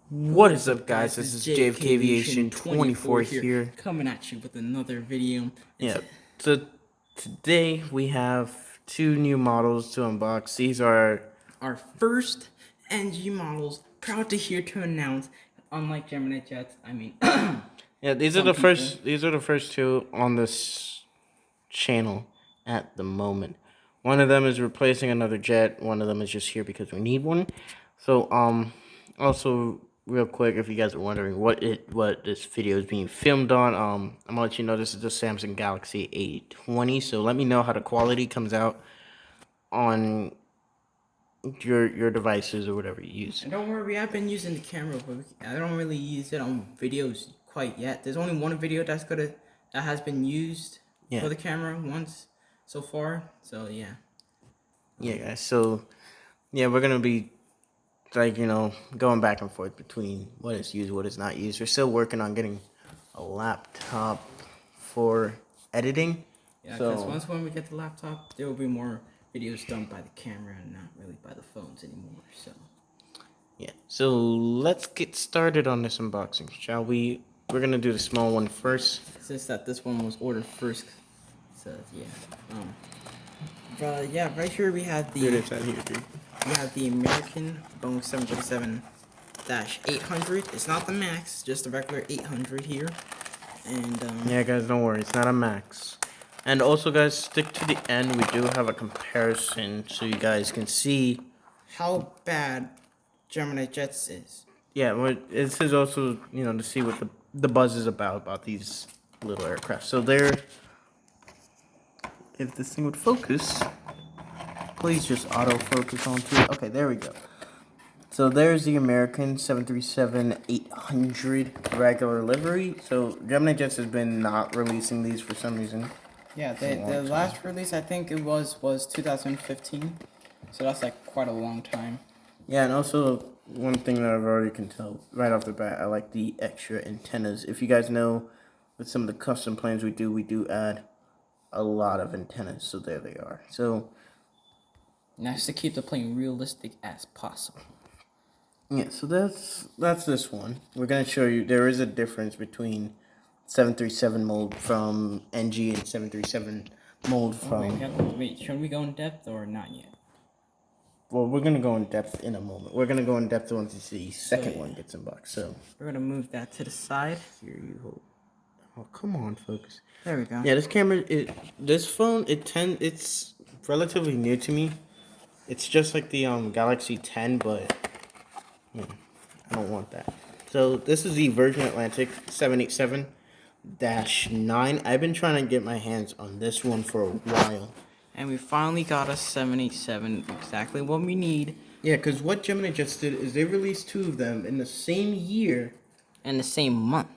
What is up, guys? This is JFK Aviation 24 here. Coming at you with another video. Yeah, so today we have two new models to unbox. These are Our first NG models. Proud to here to announce, unlike Gemini Jets, yeah, these are the first. These are the first two on this channel at the moment. One of them is replacing another jet. One of them is just here because we need one. So also real quick, if you guys are wondering what this video is being filmed on, I'm gonna let you know this is the Samsung Galaxy A20. So let me know how the quality comes out on your devices or whatever you use. And don't worry, we have been using the camera, but I don't really use it on videos quite yet. There's only one video that has been used for the camera once so far. So yeah. Yeah, guys. So yeah, we're gonna be like, going back and forth between what is used, what is not used. We're still working on getting a laptop for editing. Yeah, because once when we get the laptop, there will be more videos done by the camera and not really by the phones anymore. So yeah, so let's get started on this unboxing, shall we? We're gonna do the small one first. Since that this one was ordered first, so yeah. But yeah, right here we have the American Boeing 737-800. It's not the Max, just the regular 800 here. And yeah, guys, don't worry, it's not a Max. And also, guys, stick to the end. We do have a comparison so you guys can see how bad Gemini Jets is. Yeah, well, this is also, to see what the buzz is about these little aircraft. So there, if this thing would focus, please just autofocus onto it. Okay, there we go. So there's the American 737-800 regular livery. So Gemini Jets has been not releasing these for some reason. Yeah, the last release I think it was 2015. So that's like quite a long time. Yeah, and also one thing that I've already can tell right off the bat, I like the extra antennas. If you guys know, with some of the custom planes we do add a lot of antennas. So there they are. So nice to keep the plane realistic as possible. Yeah, so that's this one. We're gonna show you there is a difference between 737 mold from NG and 737 mold from. Wait, should we go in depth or not yet? Well, we're gonna go in depth in a moment. We're gonna go in depth once the second one gets unboxed. So we're gonna move that to the side. Here you hold. Oh, come on, focus. There we go. Yeah, this camera, this phone, it's relatively new to me. It's just like the Galaxy 10, but I don't want that. So this is the Virgin Atlantic 787-9. I've been trying to get my hands on this one for a while. And we finally got a 787, exactly what we need. Yeah, because what Gemini just did is they released two of them in the same year. And the same month.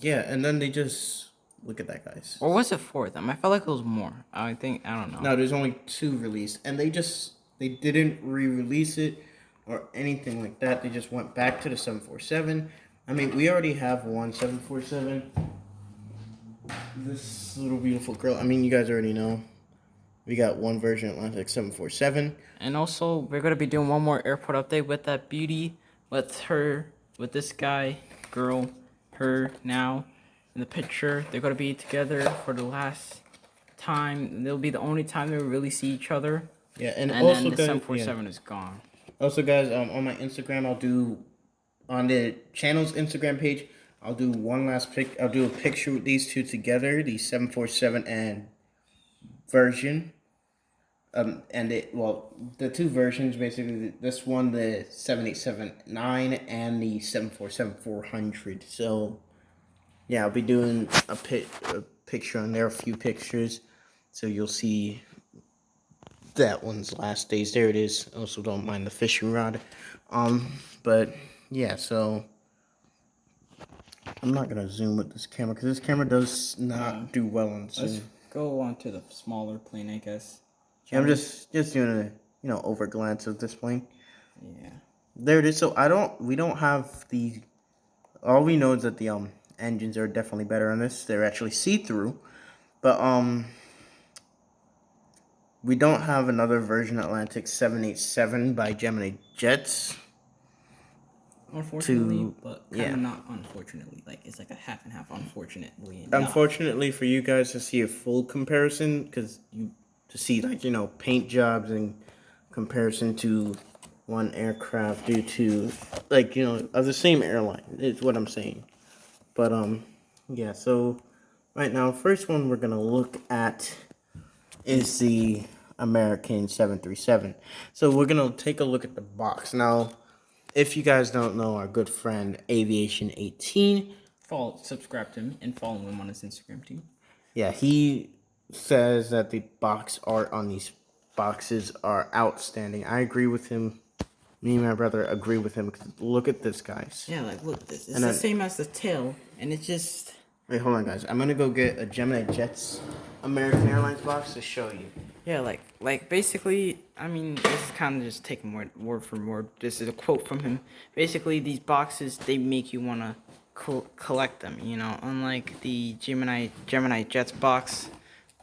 Yeah, and then they just, look at that, guys. Or was it 4 of them? I felt like it was more. I don't know. No, there's only 2 released. And they didn't re-release it or anything like that. They just went back to the 747. I mean, we already have one 747. This little beautiful girl. I mean, you guys already know. We got one Virgin Atlantic 747. And also, we're going to be doing one more airport update with that beauty. With this guy, girl, her now in the picture. They're going to be together for the last time. They'll be the only time they will really see each other. Yeah, and also then the 747 is gone. Also, guys, on my Instagram, on the channel's Instagram page, I'll do one last pic. I'll do a picture with these two together, the 747 and Virgin. And the two versions, basically, this one, the 787-9 and the 747-400. So, yeah, I'll be doing a picture on there, a few pictures. So you'll see that one's last days. There it is. Also, don't mind the fishing rod. But yeah, so I'm not gonna zoom with this camera because this camera does not do well on zoom. Let's go on to the smaller plane, I guess. Yeah, I'm just doing a over glance of this plane. Yeah. There it is. So we don't have the. All we know is that the engines are definitely better on this. They're actually see-through, but we don't have another Virgin Atlantic 787 by Gemini Jets. unfortunately, but kind yeah. of not unfortunately. Like it's like a half and half. Unfortunately enough. Unfortunately for you guys to see a full comparison, because you to see like paint jobs in comparison to one aircraft due to like of the same airline is what I'm saying. But yeah. So right now, first one we're gonna look at is the American 737. So we're gonna take a look at the box now. If you guys don't know, our good friend Aviation 18. Subscribe to him and follow him on his Instagram too. Yeah, he says that the box art on these boxes are outstanding. I agree with him. Me and my brother agree with him. Look at this, guys. Yeah, like look at this. It's And the then, same as the tail, and it's just. wait, hold on, guys. I'm gonna go get a Gemini Jets American Airlines box to show you. Yeah, like basically, I mean, this is kind of just taking word for word. This is a quote from him. Basically, these boxes they make you wanna collect them. Unlike the Gemini Jets box,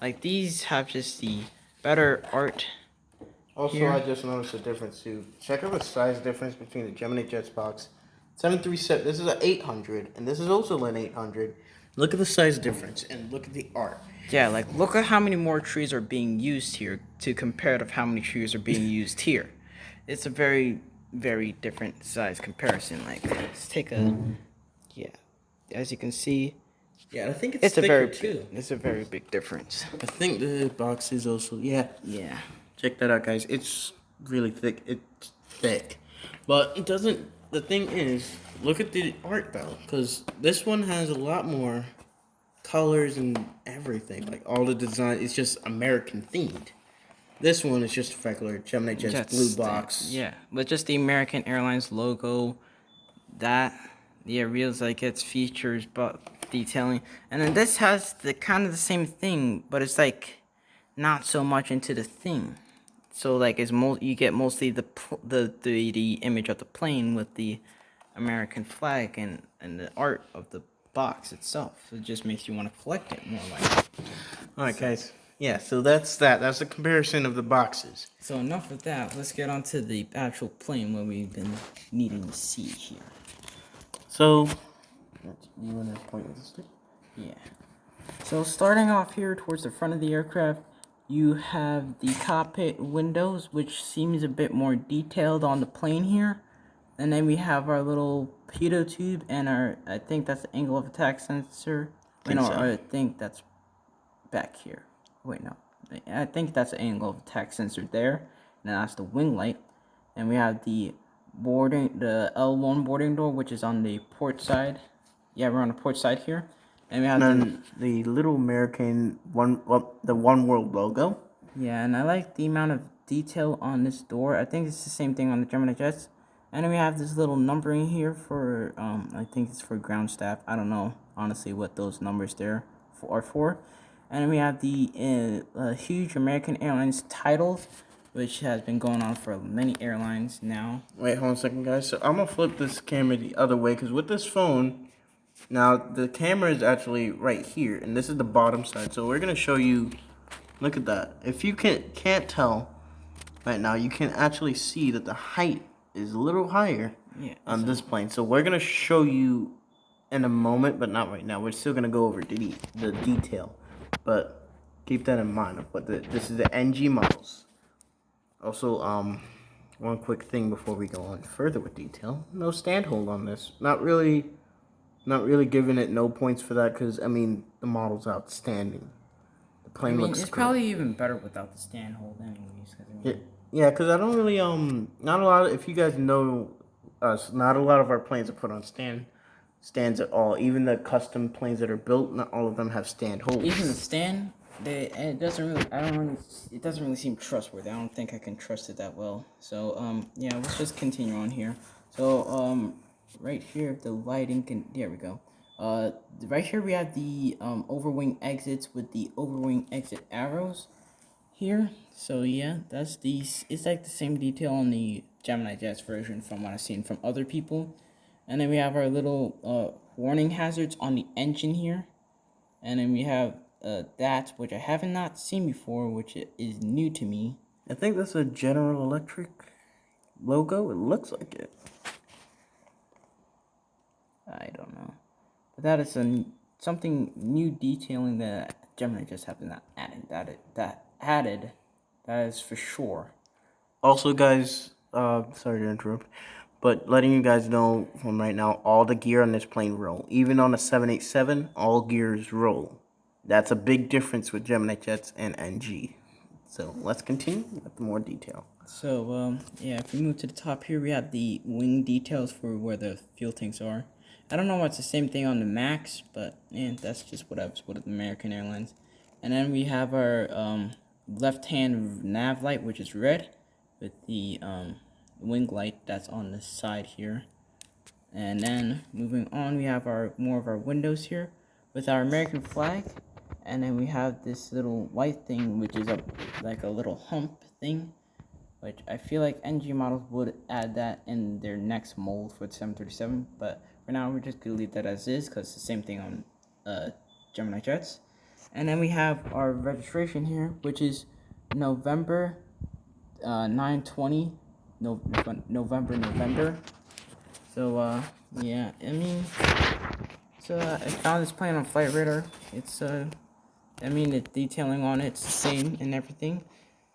like these have just the better art. Also, Here. I just noticed a difference too. Check out the size difference between the Gemini Jets box. 737. This is an 800, and this is also an 800. Look at the size difference, and look at the art. Yeah, like look at how many more trees are being used here to compare to how many trees are being used here. It's a very, very different size comparison. Like let's take a, yeah, as you can see, Yeah, I think it's a thicker, very it's a very big difference. I think the box is also Yeah. Check that out, guys. It's really thick. It's thick, but it doesn't. The thing is, look at the art though, because this one has a lot more colors and everything. Like all the design, it's just American themed. This one is just a regular Gemini Jets blue box. Yeah, but just the American Airlines logo. That reels like its features, but detailing, and then this has the kind of the same thing, but it's like not so much into the thing. So like you get mostly the image of the plane with the American flag and the art of the box itself. So it just makes you want to collect it more like. All right, guys. Yeah, so that's that. That's a comparison of the boxes. So enough of that. Let's get on to the actual plane what we've been needing to see here. So, you want to point with the stick? Yeah. So starting off here towards the front of the aircraft, you have the cockpit windows, which seems a bit more detailed on the plane here. And then we have our little pitot tube and I think that's the angle of attack sensor. I think that's back here. Wait, no. I think that's the angle of attack sensor there. And that's the wing light. And we have the L1 boarding door, which is on the port side. Yeah, we're on the port side here. And we have the little American the One World logo. Yeah, and I like the amount of detail on this door. I think it's the same thing on the Gemini Jets. And then we have this little numbering here for, I think it's for ground staff. I don't know, honestly, what those numbers there are for. And then we have the huge American Airlines titles, which has been going on for many airlines now. Wait, hold on a second, guys. So I'm going to flip this camera the other way, because with this phone, now the camera is actually right here, and this is the bottom side. So we're going to show you, look at that. If you can't tell right now, you can actually see that the height is a little higher on this plane. So we're going to show you in a moment, but not right now. We're still going to go over the detail. But keep that in mind. But this is the NG models. Also, one quick thing before we go on further with detail. No stand hold on this. Not really giving it no points for that, because, I mean, the model's outstanding. The plane looks it's good. probably even better without the stand hold anyways. Yeah, because I don't really, not a lot, if you guys know us, not a lot of our planes are put on stands at all. Even the custom planes that are built, not all of them have stand holds. Even the stand, it doesn't really seem trustworthy. I don't think I can trust it that well. So, yeah, let's just continue on here. So, right here, the lighting there we go. Right here we have the overwing exits with the overwing exit arrows here. So yeah, it's like the same detail on the Gemini Jets version from what I've seen from other people. And then we have our little warning hazards on the engine here. And then we have that, which I haven't not seen before, which is new to me. I think that's a General Electric logo. It looks like it. That is something new detailing that Gemini just have not added. That added. That is for sure. Also, guys, sorry to interrupt, but letting you guys know from right now, all the gear on this plane roll. Even on the 787, all gears roll. That's a big difference with Gemini jets and NG. So let's continue with more detail. So, yeah, if we move to the top here, we have the wing details for where the fuel tanks are. I don't know why it's the same thing on the Max, but that's just what I was with American Airlines. And then we have our left-hand nav light, which is red, with the wing light that's on the side here. And then moving on, we have more of our windows here with our American flag. And then we have this little white thing, which is like a little hump thing, which I feel like NG models would add that in their next mold for the 737, but for now we're just gonna leave that as is because it's the same thing on Gemini jets. And then we have our registration here, which is November 920, November. So yeah, I mean, so I found this plane on Flight Radar. It's the detailing on it's the same and everything.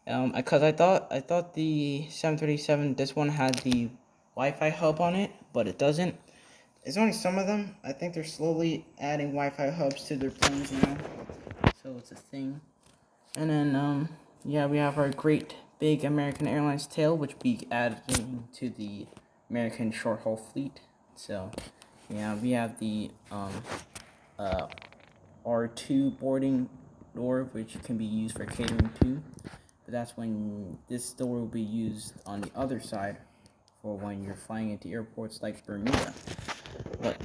Cause I thought the 737, this one had the Wi-Fi hub on it, but it doesn't. It's only some of them. I think they're slowly adding Wi-Fi hubs to their planes now, so it's a thing. And then yeah, we have our great big American Airlines tail, which we adding to the American short haul fleet. So yeah, we have the R2 boarding door, which can be used for catering too. But that's when this door will be used on the other side for when you're flying into airports like Bermuda. But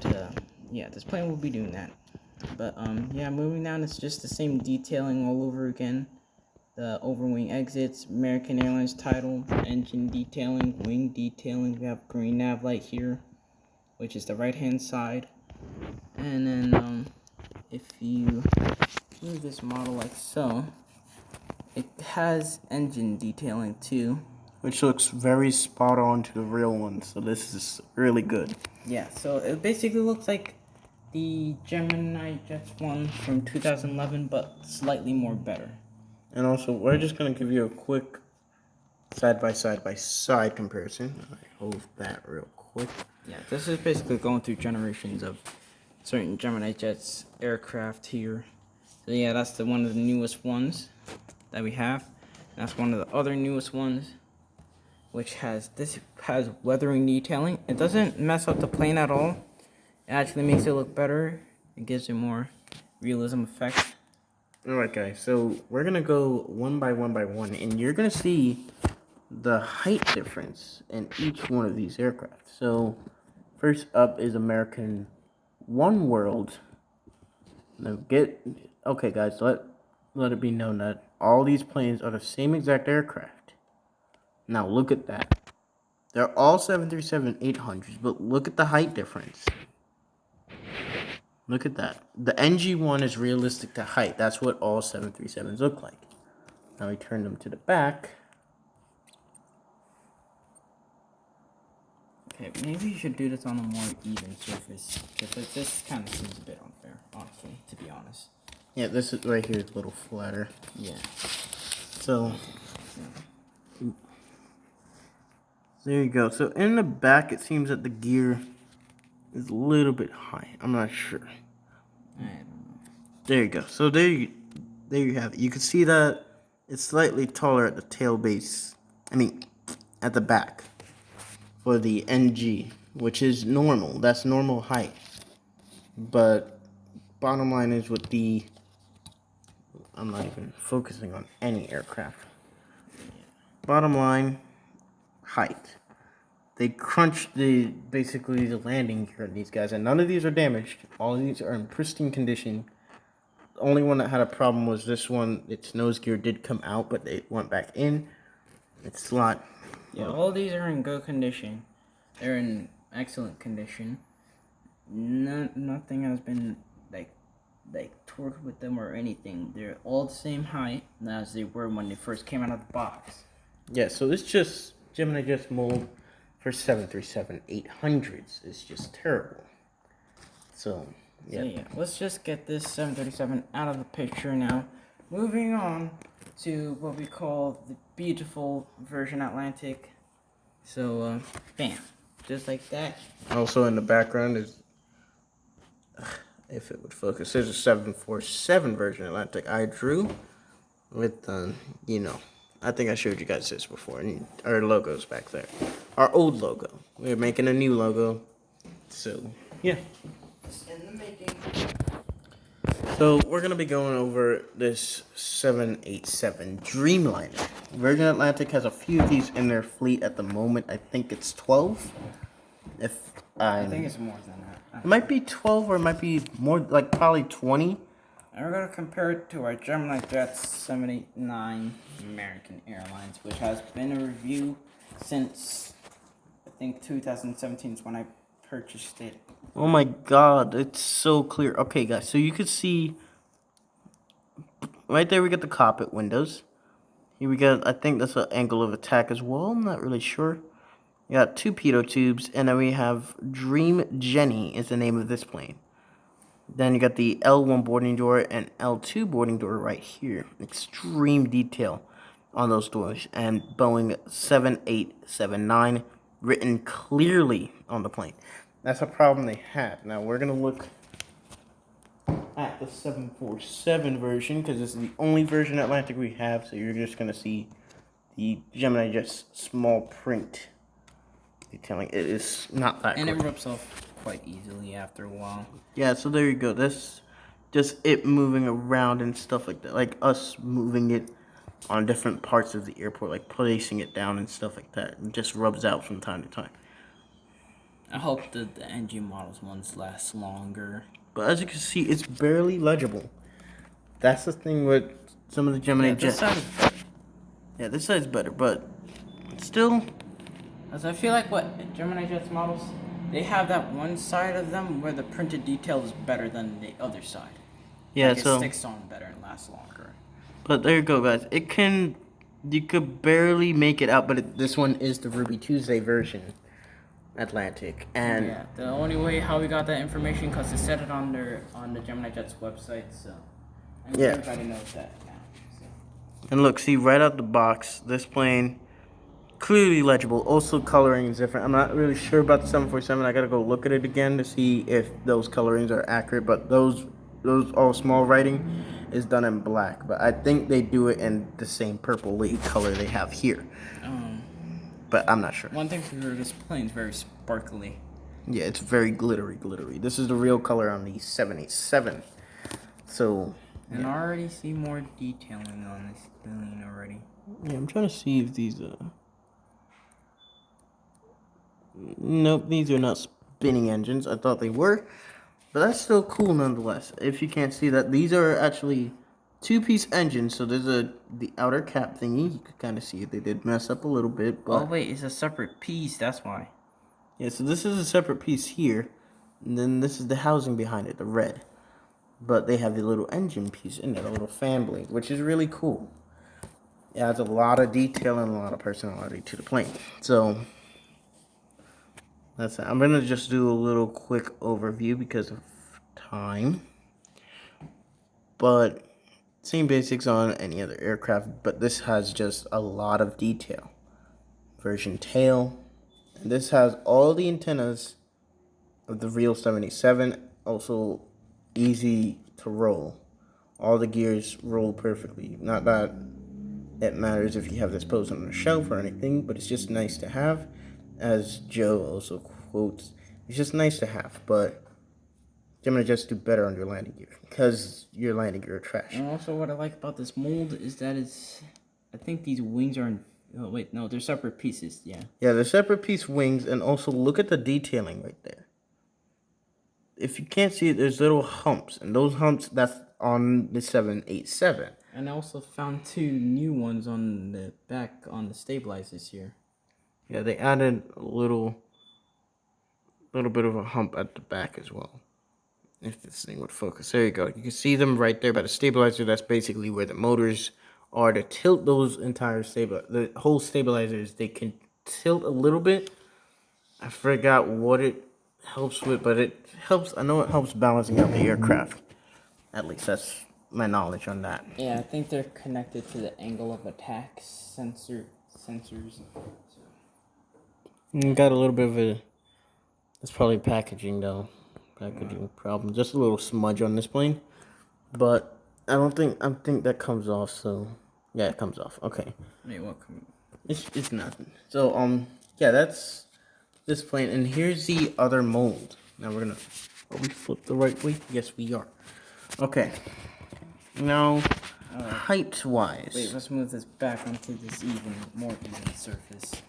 yeah, this plane will be doing that. But yeah, moving down, it's just the same detailing all over again. The overwing exits, American Airlines title, engine detailing, wing detailing. We have green nav light here, which is the right hand side. And then if you move this model like so, it has engine detailing too, which looks very spot on to the real one. So this is really good. Yeah, so it basically looks like the Gemini Jets one from 2011, but slightly more better. And also, we're just gonna give you a quick side by side comparison. I hold that real quick. Yeah, this is basically going through generations of certain Gemini Jets aircraft here. So yeah, that's one of the newest ones that we have. That's one of the other newest ones, which has weathering detailing. It doesn't mess up the plane at all. It actually makes it look better. It gives it more realism effect. Alright guys, so we're gonna go one by one, and you're gonna see the height difference in each one of these aircraft. So first up is American One World. Now okay guys, let it be known that all these planes are the same exact aircraft. Now look at that. They're all 737-800s, but look at the height difference. Look at that. The NG1 is realistic to height. That's what all 737s look like. Now we turn them to the back. Okay, maybe you should do this on a more even surface, because this kind of seems a bit unfair, honestly, to be honest. Yeah, this is right here is a little flatter. Yeah. So, there you go. So in the back, it seems that the gear is a little bit high. I'm not sure. I don't know. There you go. So there you have it. You can see that it's slightly taller at the tail base. At the back for the NG, which is normal. That's normal height. But bottom line is with the, I'm not even focusing on any aircraft. Bottom line, height. They crunched basically the landing gear on these guys, and none of these are damaged. All of these are in pristine condition. The only one that had a problem was this one. Its nose gear did come out, but it went back in. Its slot. Yeah, all these are in good condition. They're in excellent condition. Nothing has been like torqued with them or anything. They're all the same height as they were when they first came out of the box. Yeah, so it's just Gemini just mold for 737-800s is just terrible. So So yeah, let's just get this 737 out of the picture now. Moving on to what we call the beautiful Virgin Atlantic. So, bam, just like that. Also in the background is, if it would focus, there's a 747 Virgin Atlantic I drew with, I think I showed you guys this before, and our logo's back there. Our old logo. We're making a new logo. So, yeah. It's in the making. So, we're going to be going over this 787 Dreamliner. Virgin Atlantic has a few of these in their fleet at the moment. I think it's 12. I think it's more than that. It might be 12 or it might be more, like probably 20. And we're going to compare it to our Gemini Jets 789 American Airlines, which has been a review since, I think, 2017 is when I purchased it. Oh my god, it's so clear. Okay, guys, so you could see right there we got the cockpit windows. Here we got, I think that's an angle of attack as well. I'm not really sure. We got two pitot tubes, and then we have Dream Jenny is the name of this plane. Then you got the L1 boarding door and L2 boarding door right here. Extreme detail on those doors. And Boeing 7879 written clearly on the plane. That's a problem they had. Now we're going to look at the 747 version because this is the only version Atlantic we have. So you're just going to see the Gemini just small print detailing. It is not that And great. it rips off quite easily after a while. Yeah, so there you go. That's just it moving around and stuff like that. Like us moving it on different parts of the airport, like placing it down and stuff like that. It just rubs out from time to time. I hope that the NG models ones last longer. But as you can see, it's barely legible. That's the thing with some of the Gemini Jets. Yeah, this side's better, but still. As I feel like what Gemini Jets models, they have that one side of them where the printed detail is better than the other side. Yeah, like so. It sticks on better and lasts longer. But there you go, guys. You could barely make it out, but this one is the Ruby Tuesday version. Atlantic, and yeah, the only way how we got that information because they said it on the Gemini Jets website, so and yeah, everybody knows that now. So. And look, see right out the box, this plane clearly legible. Also, coloring is different. I'm not really sure about the 747. I gotta go look at it again to see if those colorings are accurate. But those all small writing is done in black. But I think they do it in the same purpley color they have here. But I'm not sure. One thing for sure, this plane's very sparkly. Yeah, it's very glittery. This is the real color on the 787. So. And I already see more detailing on this plane already. Yeah, I'm trying to see if these. Nope, these are not spinning engines. I thought they were, but that's still cool nonetheless. If you can't see that, these are actually two-piece engines. So there's the outer cap thingy. You could kind of see it. They did mess up a little bit, but oh wait, it's a separate piece. That's why. Yeah, so this is a separate piece here, and then this is the housing behind it, the red. But they have the little engine piece in there, a little fan blade, which is really cool. It adds a lot of detail and a lot of personality to the plane. So that's it. I'm gonna just do a little quick overview because of time. But same basics on any other aircraft, but this has just a lot of detail. Version tail. And this has all the antennas of the real 787. Also easy to roll. All the gears roll perfectly. Not that it matters if you have this posed on a shelf or anything, but it's just nice to have. As Joe also quotes, it's just nice to have, but Gemini Jets do better on your landing gear because your landing gear are trash. And also what I like about this mold is that I think these wings are in, oh wait, no, they're separate pieces, yeah. Yeah, they're separate piece wings, and also look at the detailing right there. If you can't see it, there's little humps, and those humps, that's on the 787. And I also found two new ones on the back on the stabilizers here. Yeah, they added a little bit of a hump at the back as well. If this thing would focus. There you go. You can see them right there by the stabilizer. That's basically where the motors are to tilt those entire the whole stabilizers. They can tilt a little bit. I forgot what it helps with, but it helps. I know it helps balancing out the aircraft. At least that's my knowledge on that. Yeah, I think they're connected to the angle of attack sensors. Got a little bit of a. That's probably packaging though, packaging problem. Just a little smudge on this plane, but I don't think that comes off. So yeah, it comes off. Okay, Wait, what? it's nothing. So yeah, that's this plane, and here's the other mold. Now we're gonna. Are we flip the right way? Yes, we are. Okay. Now, height wise. Wait, let's move this back onto this more even surface.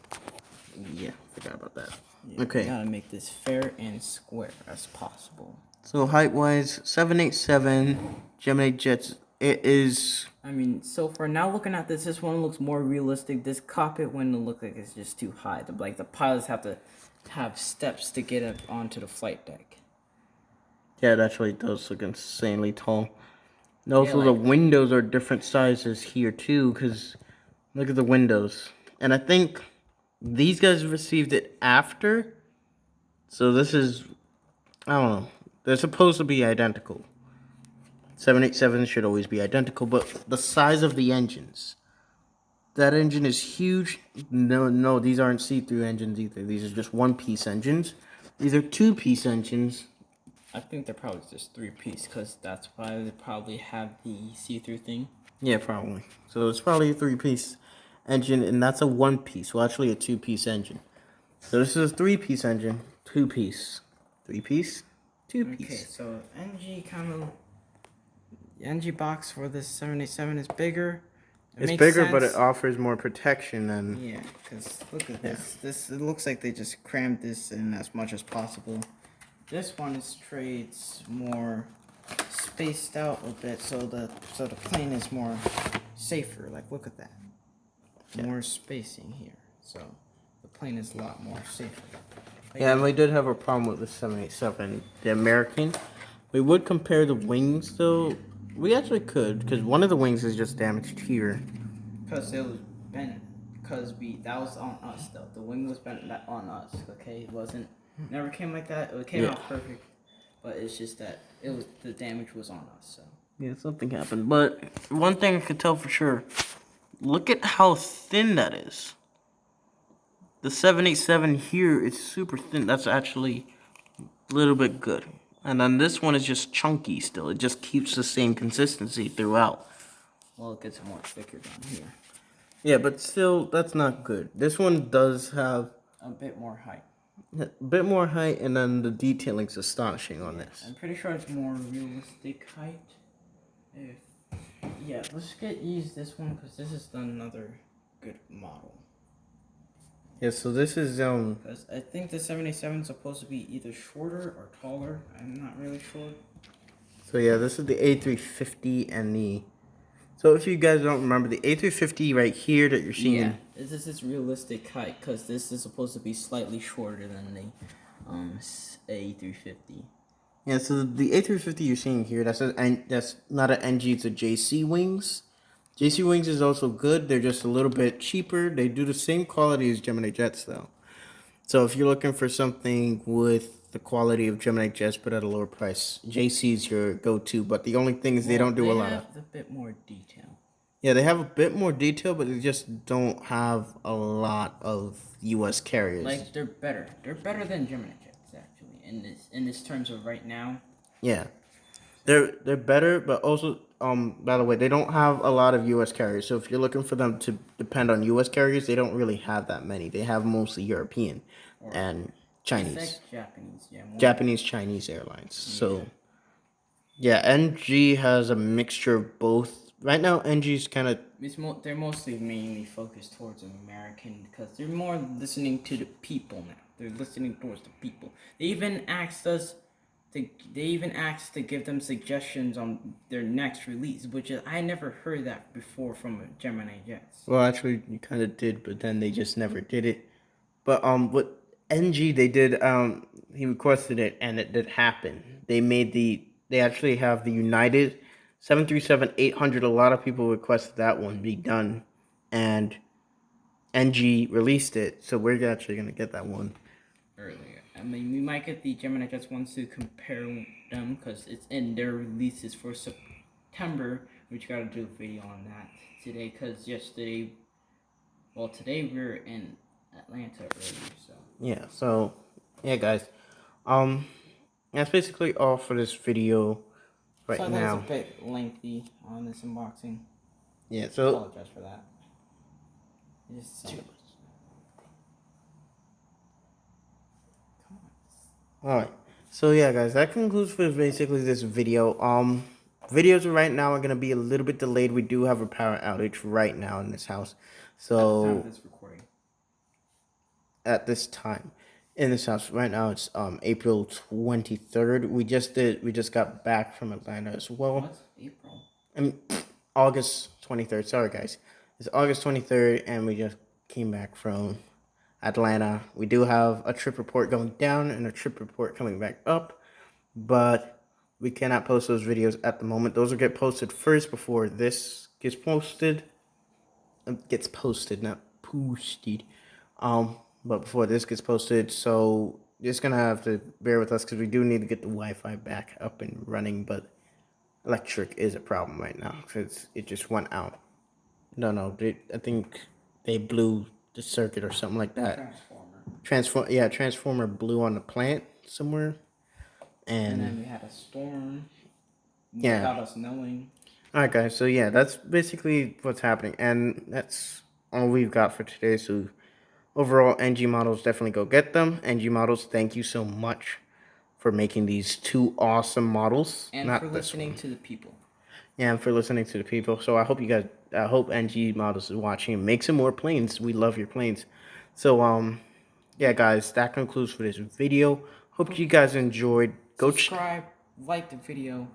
Yeah, forgot about that. Yeah, Okay. We gotta make this fair and square as possible. So height wise, 787 Gemini jets. It is. I mean, so far now looking at this one looks more realistic. This cockpit window looks like it's just too high. The pilots have to have steps to get up onto the flight deck. Yeah, it actually does look insanely tall. And also, Yeah, the windows are different sizes here too. Cause look at the windows, and I think these guys received it after. So this is, I don't know. They're supposed to be identical. 787 should always be identical, but the size of the engines. That engine is huge. No, these aren't see-through engines either. These are just one-piece engines. These are two-piece engines. I think they're probably just 3-piece because that's why they probably have the see-through thing. Yeah, probably. So it's probably a 3-piece engine, and that's a 1-piece. Well, actually a 2-piece engine. So this is a 3-piece engine, 2-piece, 3-piece, 2-piece. Okay, so NG box for this 787 is bigger. It's bigger, but it offers more protection than. Yeah, because look at this. It looks like they just crammed this in as much as possible. This one is trades more spaced out a bit, so the plane is more safer. Like look at that, more spacing here, so the plane is a lot more safer. Yeah, and we did have a problem with the 787, the American. We would compare the wings though. We actually could, because one of the wings is just damaged here. Because it was bent. That was on us though. The wing was bent on us. Okay, it wasn't. Never came like that. It came out perfect, but it's just that the damage was on us. So yeah, something happened. But one thing I could tell for sure, look at how thin that is. The 787 here is super thin. That's actually a little bit good. And then this one is just chunky still. It just keeps the same consistency throughout. well, it gets more thicker down here. Yeah, but still, that's not good. This one does have A bit more height. a bit more height, and then the detailing's astonishing on this. I'm pretty sure it's more realistic height. Let's use this one because this is another good model. Yeah, so this is Because I think the 787 is supposed to be either shorter or taller. I'm not really sure. So yeah, this is the A350 and the. So if you guys don't remember, the A350 right here that you're seeing. Yeah, this is realistic height because this is supposed to be slightly shorter than the A350. Yeah, so the A350 you're seeing here, that's not an NG, it's a JC Wings. JC Wings is also good. They're just a little bit cheaper. They do the same quality as Gemini Jets though. So if you're looking for something with the quality of Gemini Jets but at a lower price, JC is your go-to. But the only thing is they don't do a lot of. They have a bit more detail. Yeah, they have a bit more detail, but they just don't have a lot of U.S. carriers. Like they're better. They're better than Gemini Jets actually in this terms of right now. Yeah, they're better, but also by the way, they don't have a lot of U.S. carriers. So if you're looking for them to depend on U.S. carriers, they don't really have that many. They have mostly European and Chinese. Japanese, yeah. Japanese, Chinese airlines. So yeah, NG has a mixture of both. Right now, NG's kind of. They're mostly mainly focused towards American because they're more listening to the people now. They're listening towards the people. They even asked to give them suggestions on their next release, which is I never heard that before from Gemini Jets. Well, actually, you kind of did, but then they just never did it. But with NG, they did. He requested it, and it did happen. They actually have the United 737-800. A lot of people requested that one be done, and NG released it. So we're actually gonna get that one Earlier. I mean, we might get the Gemini Jets ones to compare them because it's in their releases for September. We just gotta do a video on that today because yesterday, well, today we're in Atlanta earlier, so. Yeah, so yeah, guys. That's basically all for this video right So now. it's a bit lengthy on this unboxing. Yeah, I so apologize for that. Just too much. alright. So yeah, guys, that concludes for basically this video. Videos right now are gonna be a little bit delayed. We do have a power outage right now in this house. At the time So of this recording. at this time in this house right now, it's April 23rd. We just got back from Atlanta as well. What's April? I mean, August 23rd. Sorry, guys. It's August 23rd, and we just came back from Atlanta. We do have a trip report going down and a trip report coming back up, but we cannot post those videos at the moment. Those will get posted first before this gets posted. Gets posted, not posted. But before this gets posted, so you're just gonna have to bear with us because we do need to get the Wi-Fi back up and running, but electric is a problem right now because it just went out. No, I think they blew the circuit or something like that. Transformer blew on the plant somewhere, And and then we had a storm. Yeah. Without us knowing. all right, guys. So yeah, that's basically what's happening, and that's all we've got for today. So overall, NG Models, definitely go get them. NG Models, thank you so much for making these two awesome models. And Not for this listening one. to the people. Yeah, and for listening to the people. So I hope you guys, I hope NG Models is watching. Make some more planes. We love your planes. So yeah, guys, that concludes for this video. Hope you guys enjoyed. Go subscribe, like the video.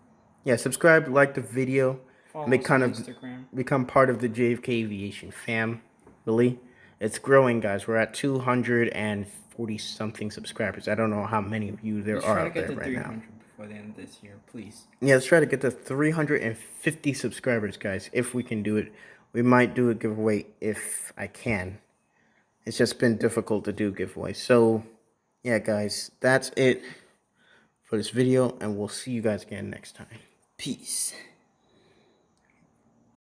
Yeah, subscribe, like the video, Follow us on Instagram. become part of the JFK Aviation family. It's growing, guys. We're at 240 something subscribers. I don't know how many of you there Let's are try to out get there to right 300 now. before the end of this year, please. Yeah, let's try to get to 350 subscribers, guys. If we can do it, we might do a giveaway if I can. It's just been difficult to do giveaways. So, yeah, guys, that's it for this video, and we'll see you guys again next time. Peace.